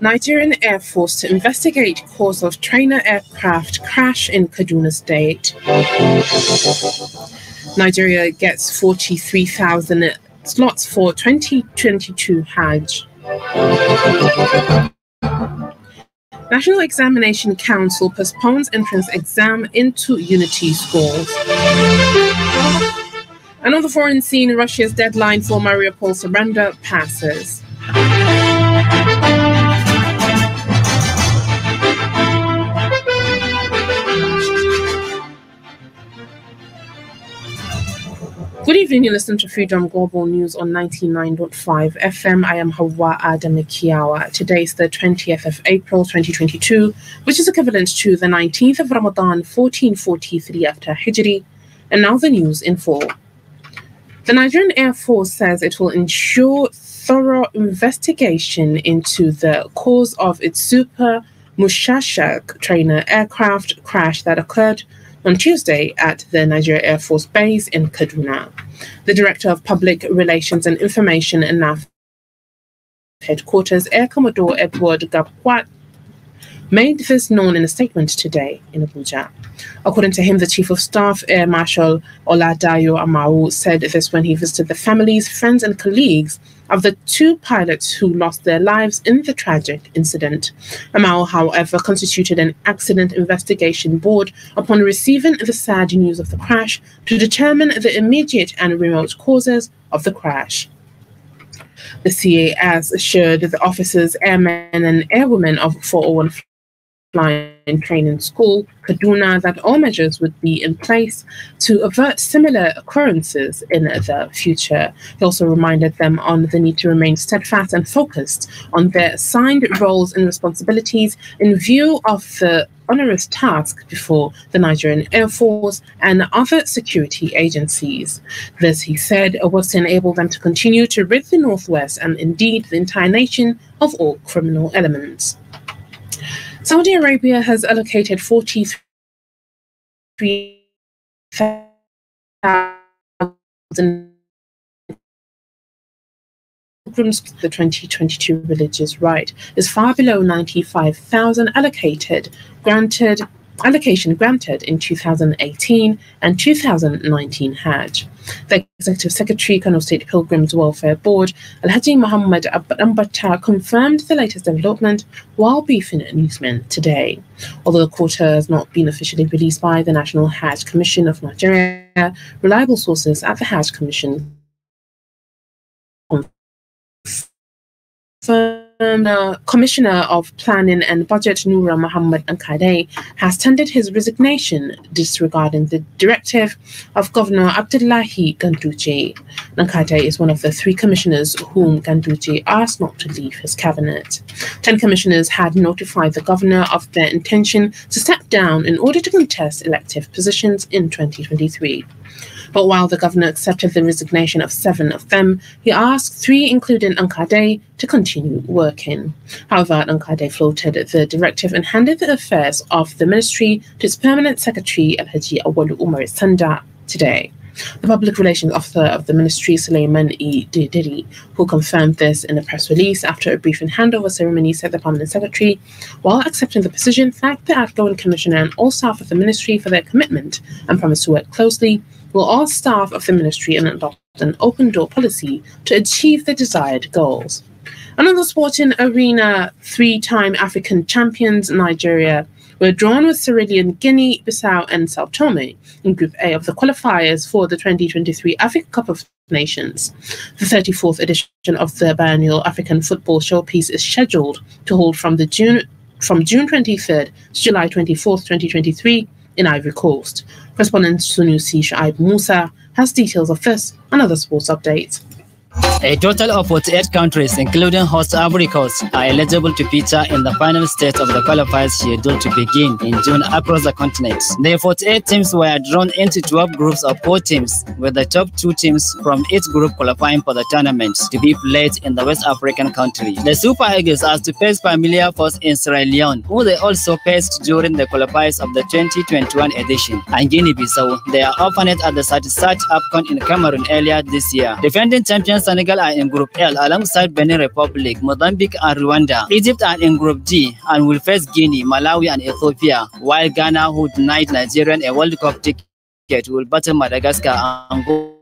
Nigerian Air Force to investigate cause of trainer aircraft crash in Kaduna State. Nigeria gets 43,000 slots for 2022 Hajj. National Examination Council postpones entrance exam into Unity schools. And on the foreign scene, Russia's deadline for Mariupol surrender passes. Good evening, you listen to Freedom Global News on 99.5 FM. I am Hauwa Adamu Kiyawa. Today is the 20th of April 2022, which is equivalent to the 19th of Ramadan 1443 after Hijri. And now the news in full. The Nigerian Air Force says it will ensure thorough investigation into the cause of its Super Mushashak trainer aircraft crash that occurred on Tuesday at the Nigeria Air Force Base in Kaduna. The Director of Public Relations and Information in NAF Headquarters, Air Commodore Edward Gapwat, made this known in a statement today in Abuja. According to him, the Chief of Staff, Air Marshal Oladayo Amau, said this when he visited the families, friends and colleagues of the two pilots who lost their lives in the tragic incident. Amau, however, constituted an accident investigation board upon receiving the sad news of the crash to determine the immediate and remote causes of the crash. The CAS assured the officers, airmen and airwomen of 401 Flying Training School, Kaduna, that all measures would be in place to avert similar occurrences in the future. He also reminded them on the need to remain steadfast and focused on their assigned roles and responsibilities in view of the onerous task before the Nigerian Air Force and other security agencies. This, he said, was to enable them to continue to rid the Northwest and indeed the entire nation of all criminal elements. Saudi Arabia has allocated 43,000 pilgrims. The 2022 religious right is far below 95,000 allocation granted in 2018 and 2019 Hajj. The Executive Secretary, Kano State Pilgrims Welfare Board, Alhaji Muhammad Ambata, confirmed the latest development while briefing newsmen today. Although the quota has not been officially released by the National Hajj Commission of Nigeria, reliable sources at the Hajj Commission the Commissioner of Planning and Budget, Nura Muhammad Nkade, has tendered his resignation disregarding the directive of Governor Abdullahi Ganduje. Nkade is one of the 3 commissioners whom Ganduje asked not to leave his cabinet. 10 commissioners had notified the governor of their intention to step down in order to contest elective positions in 2023. But while the governor accepted the resignation of 7 of them, he asked 3, including Nkade, to continue working. However, Nkade floated the directive and handed the affairs of the ministry to its permanent secretary, Alhaji Awalu Umar Sanda, today. The public relations officer of the ministry, Suleiman E. Didiri, who confirmed this in a press release after a briefing handover ceremony, said the permanent secretary, while accepting the position, thanked the outgoing commissioner and all staff of the ministry for their commitment and promised to work closely with all staff of the ministry and adopt an open-door policy to achieve the desired goals. And on the sporting arena, 3-time African champions Nigeria were drawn with Sierra Leone, Guinea, Bissau and Sao Tome in Group A of the qualifiers for the 2023 Africa Cup of Nations. The 34th edition of the biennial African Football Showpiece is scheduled to hold from June 23rd to July 24th, 2023 in Ivory Coast. Correspondent Sunusi Shaib Musa has details of this and other sports updates. A total of 48 countries, including host Ivory Coast, are eligible to feature in the final stage of the qualifiers scheduled to begin in June across the continent. The 48 teams were drawn into 12 groups of 4 teams, with the top 2 teams from each group qualifying for the tournament to be played in the West African country. The Super Eagles are to face familiar foes in Sierra Leone, who they also faced during the qualifiers of the 2021 edition, and Guinea-Bissau, their opponent at the 33rd AFCON in Cameroon earlier this year. Defending champions Senegal are in Group L alongside Benin Republic, Mozambique and Rwanda. Egypt are in Group G and will face Guinea, Malawi and Ethiopia, while Ghana, who denied Nigerian a World Cup ticket, will battle Madagascar, Angola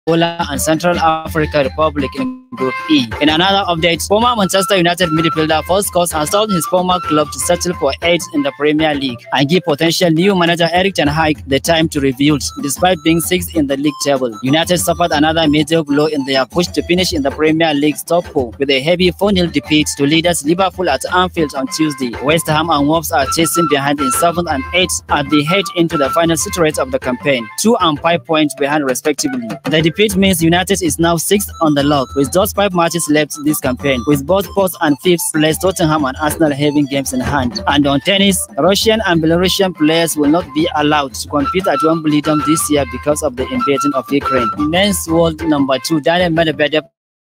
and Central African Republic in Group E. In another update, former Manchester United midfielder Paul Scholes has told his former club to settle for 8th in the Premier League and give potential new manager Erik ten Hag the time to rebuild, despite being 6th in the league table. United suffered another major blow in their push to finish in the Premier League's top 4 with a heavy 4-0 defeat to leaders Liverpool at Anfield on Tuesday. West Ham and Wolves are chasing behind in 7th and 8th as they head into the final straight of the campaign, 2 and 5 points behind respectively. The defeat means United is now 6th on the log with just 5 matches left this campaign, with both 4th and 5th place Tottenham and Arsenal having games in hand. And on tennis, Russian and Belarusian players will not be allowed to compete at Wimbledon this year because of the invasion of Ukraine. Men's world number 2 Daniel Medvedev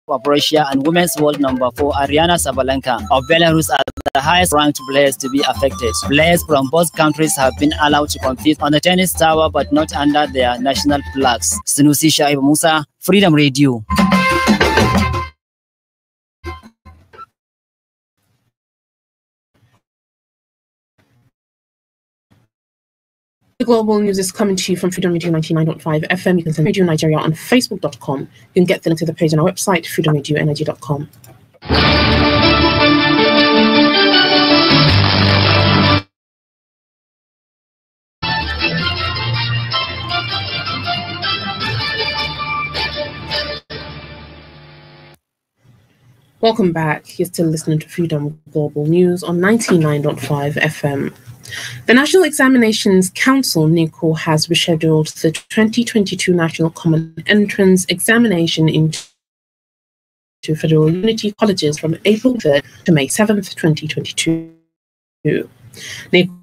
of Russia and women's world number 4 Ariana Sabalenka of Belarus are the highest ranked players to be affected. Players from both countries have been allowed to compete on the tennis tower but not under their national flags. Sunusi Shaib Musa, Freedom Radio. The global news is coming to you from Freedom Radio 99.5 FM. You can send Radio Nigeria on Facebook.com. You can get the link to the page on our website, freedomradioenergy.com. Welcome back. You're still listening to Freedom Global News on 99.5 FM. The National Examinations Council, NECO, has rescheduled the 2022 National Common Entrance Examination into Federal Unity Colleges from April 3rd to May 7th, 2022. NECO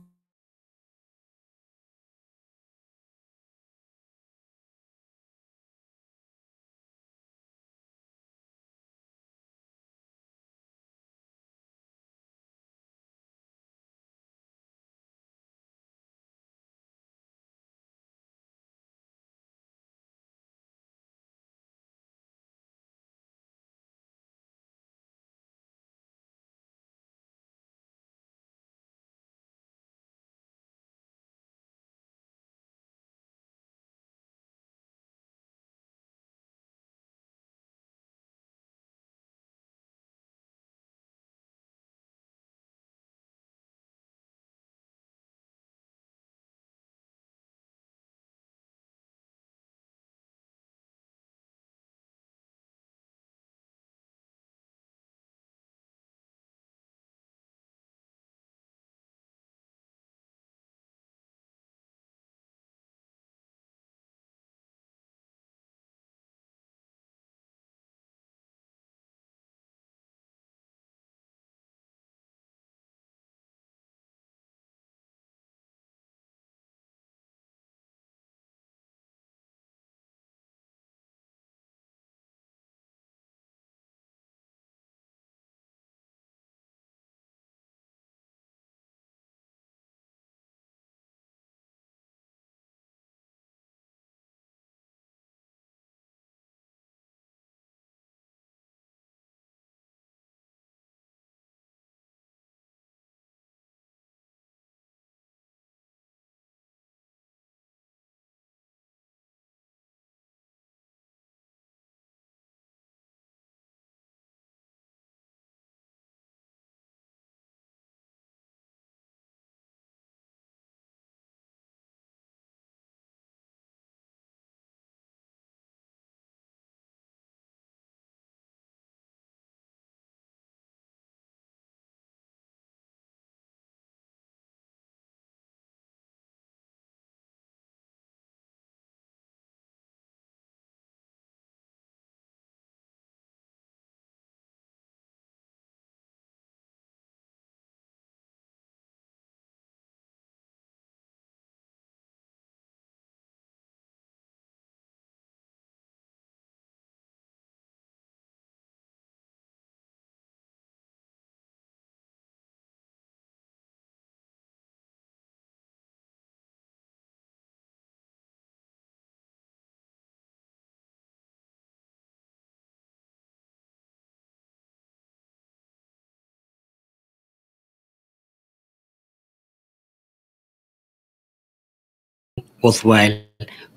worthwhile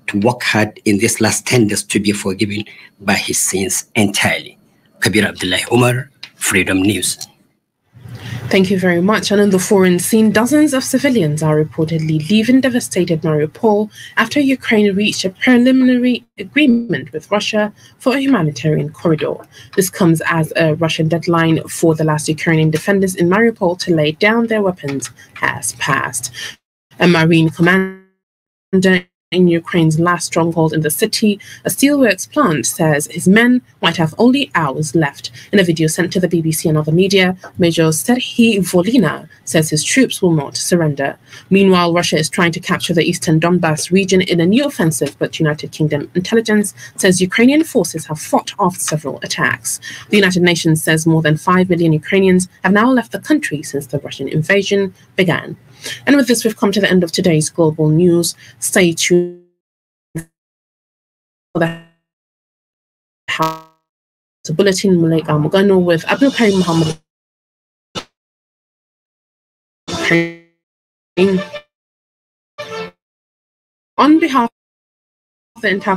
to work hard in this last 10 days to be forgiven by his sins entirely. Kabir Abdullahi Umar, Freedom News. Thank you very much. And on the foreign scene, dozens of civilians are reportedly leaving devastated Mariupol after Ukraine reached a preliminary agreement with Russia for a humanitarian corridor. This comes as a Russian deadline for the last Ukrainian defenders in Mariupol to lay down their weapons has passed. A Marine commander in Ukraine's last stronghold in the city, a steelworks plant, says his men might have only hours left. In a video sent to the BBC and other media, Major Serhiy Volina says his troops will not surrender. Meanwhile, Russia is trying to capture the eastern Donbas region in a new offensive, but United Kingdom intelligence says Ukrainian forces have fought off several attacks. The United Nations says more than 5 million Ukrainians have now left the country since the Russian invasion began. And with this, we've come to the end of today's global news. Stay tuned for the House Bulletin Muleka Mugano with Abdul Karim Muhammad. On behalf of the entire